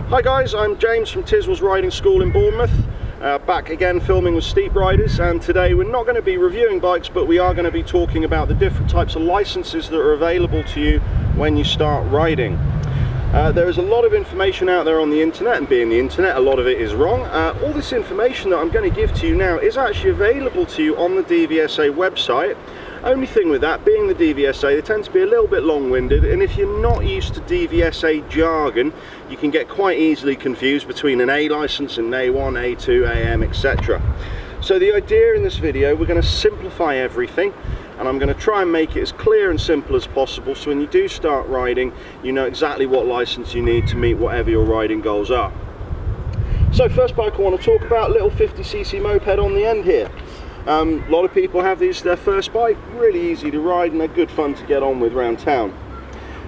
Hi guys, I'm James from Tizwaz Riding School in Bournemouth. Back again filming with Steep Riders, and today we're not going to be reviewing bikes, but we are going to be talking about the different types of licenses that are available to you when you start riding. There is a lot of information out there on the internet, and being the internet, a lot of it is wrong. All this information that I'm going to give to you now is actually available to you on the DVSA website. Only thing with that, being the DVSA, they tend to be a little bit long-winded, and if you're not used to DVSA jargon, you can get quite easily confused between an A license and an A1, A2, AM, etc. So the idea in this video, we're going to simplify everything, and I'm going to try and make it as clear and simple as possible, so when you do start riding, you know exactly what license you need to meet whatever your riding goals are. So first bike I want to talk about, little 50cc moped on the end here. A lot of people have these their first bike, really easy to ride and they're good fun to get on with around town.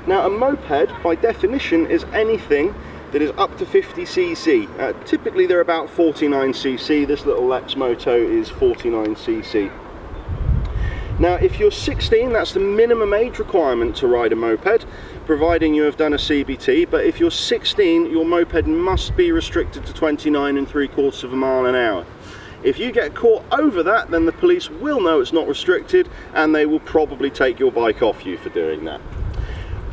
Now a moped by definition is anything that is up to 50cc. Typically they're about 49cc, this little Lex Moto is 49cc. Now if you're 16, that's the minimum age requirement to ride a moped, providing you have done a CBT, but if you're 16 your moped must be restricted to 29 3/4 miles an hour. If you get caught over that, then the police will know it's not restricted and they will probably take your bike off you for doing that.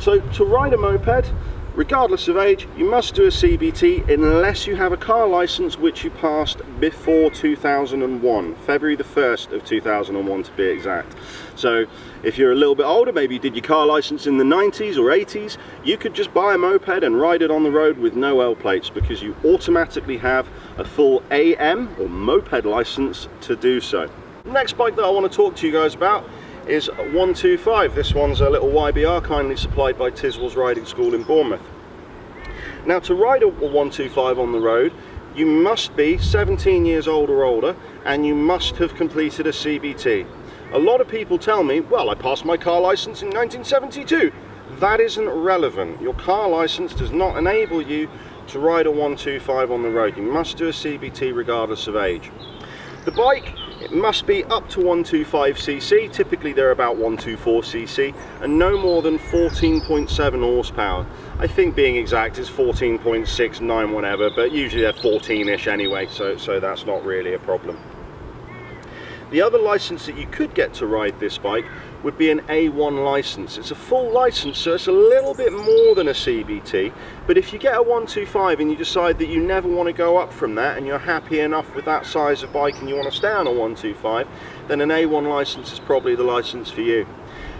So to ride a moped, regardless of age, you must do a CBT unless you have a car license which you passed before 2001, February the 1st of 2001 to be exact. So if you're a little bit older, maybe you did your car license in the 90s or 80s, you could just buy a moped and ride it on the road with no L plates because you automatically have a full AM or moped license to do so. The next bike that I want to talk to you guys about is 125. This one's a little YBR kindly supplied by Tizwaz Riding School in Bournemouth. Now to ride a 125 on the road, you must be 17 years old or older and you must have completed a CBT. A lot of people tell me, well, I passed my car license in 1972. That isn't relevant. Your car license does not enable you to ride a 125 on the road. You must do a CBT regardless of age. The bike, it must be up to 125cc, typically they're about 124cc, and no more than 14.7 horsepower. I think being exact is 14.69 whatever, but usually they're 14-ish anyway, so that's not really a problem. The other license that you could get to ride this bike would be an A1 license. It's a full license, so it's a little bit more than a CBT, but if you get a 125 and you decide that you never want to go up from that and you're happy enough with that size of bike and you want to stay on a 125, then an A1 license is probably the license for you.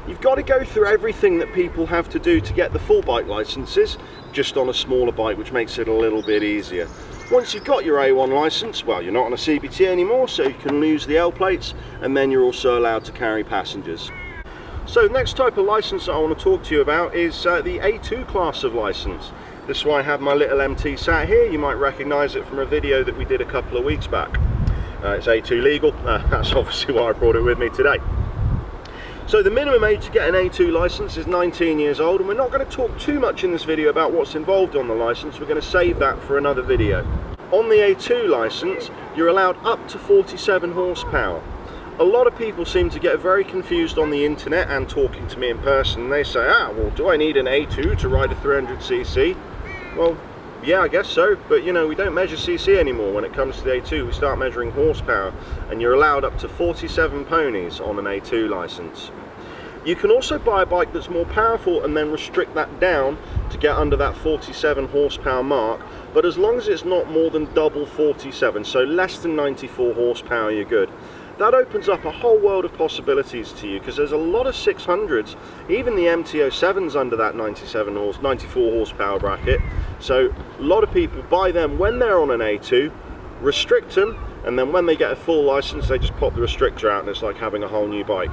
You've got to go through everything that people have to do to get the full bike licenses, just on a smaller bike, which makes it a little bit easier. Once you've got your A1 license, well, you're not on a CBT anymore, so you can lose the L plates, and then you're also allowed to carry passengers. So next type of license that I want to talk to you about is the A2 class of license. This is why I have my little MT sat here. You might recognise it from a video that we did a couple of weeks back. It's A2 legal, that's obviously why I brought it with me today. So the minimum age to get an A2 license is 19 years old, and we're not going to talk too much in this video about what's involved on the license. We're going to save that for another video. On the A2 license, you're allowed up to 47 horsepower. A lot of people seem to get very confused on the internet and talking to me in person. They say, well, do I need an A2 to ride a 300cc? Well, yeah, I guess so, but you know, we don't measure cc anymore when it comes to the A2. We start measuring horsepower, and you're allowed up to 47 ponies on an A2 license. You can also buy a bike that's more powerful and then restrict that down to get under that 47 horsepower mark, but as long as it's not more than double 47, so less than 94 horsepower, you're good. That opens up a whole world of possibilities to you, because there's a lot of 600s, even the MT-07's under that 94 horsepower bracket, so a lot of people buy them when they're on an A2, restrict them, and then when they get a full license they just pop the restrictor out and it's like having a whole new bike.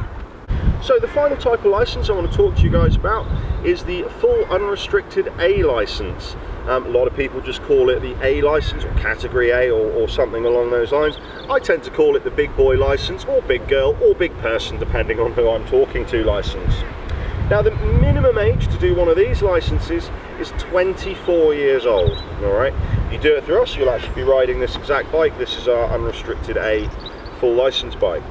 So the final type of license I want to talk to you guys about is the full unrestricted A license. A lot of people just call it the A license or category A or something along those lines. I tend to call it the big boy license or big girl or big person, depending on who I'm talking to license. Now the minimum age to do one of these licenses is 24 years old. Alright, if you do it through us, you'll actually be riding this exact bike. This is our unrestricted A full license bike.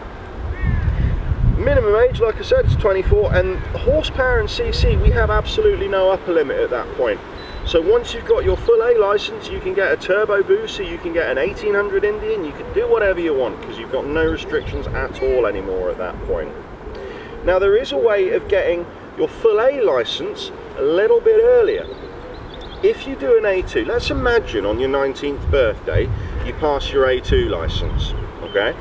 Minimum age, like I said, is 24, and horsepower and cc, we have absolutely no upper limit at that point. So once you've got your full A license, you can get a turbo booster, you can get an 1800 Indian, you can do whatever you want because you've got no restrictions at all anymore at that point. Now there is a way of getting your full A license a little bit earlier. If you do an A2, let's imagine on your 19th birthday you pass your A2 license, okay?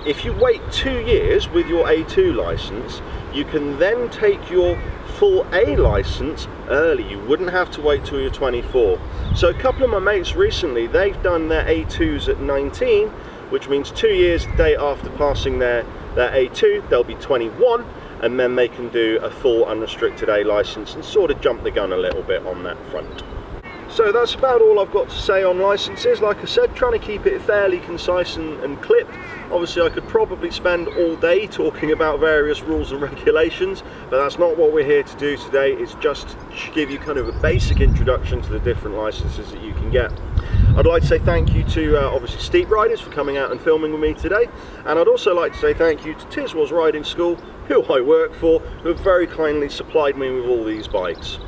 If you wait 2 years with your A2 license, you can then take your full A license early. You wouldn't have to wait till you're 24. So a couple of my mates recently, they've done their A2s at 19, which means 2 years the day after passing their A2, they'll be 21, and then they can do a full unrestricted A license and sort of jump the gun a little bit on that front. So that's about all I've got to say on licenses. Like I said, trying to keep it fairly concise and clipped. Obviously I could probably spend all day talking about various rules and regulations, but that's not what we're here to do today. It's just to give you kind of a basic introduction to the different licenses that you can get. I'd like to say thank you to obviously Steep Riderz for coming out and filming with me today, and I'd also like to say thank you to Tizwaz Riding School, who I work for, who have very kindly supplied me with all these bikes.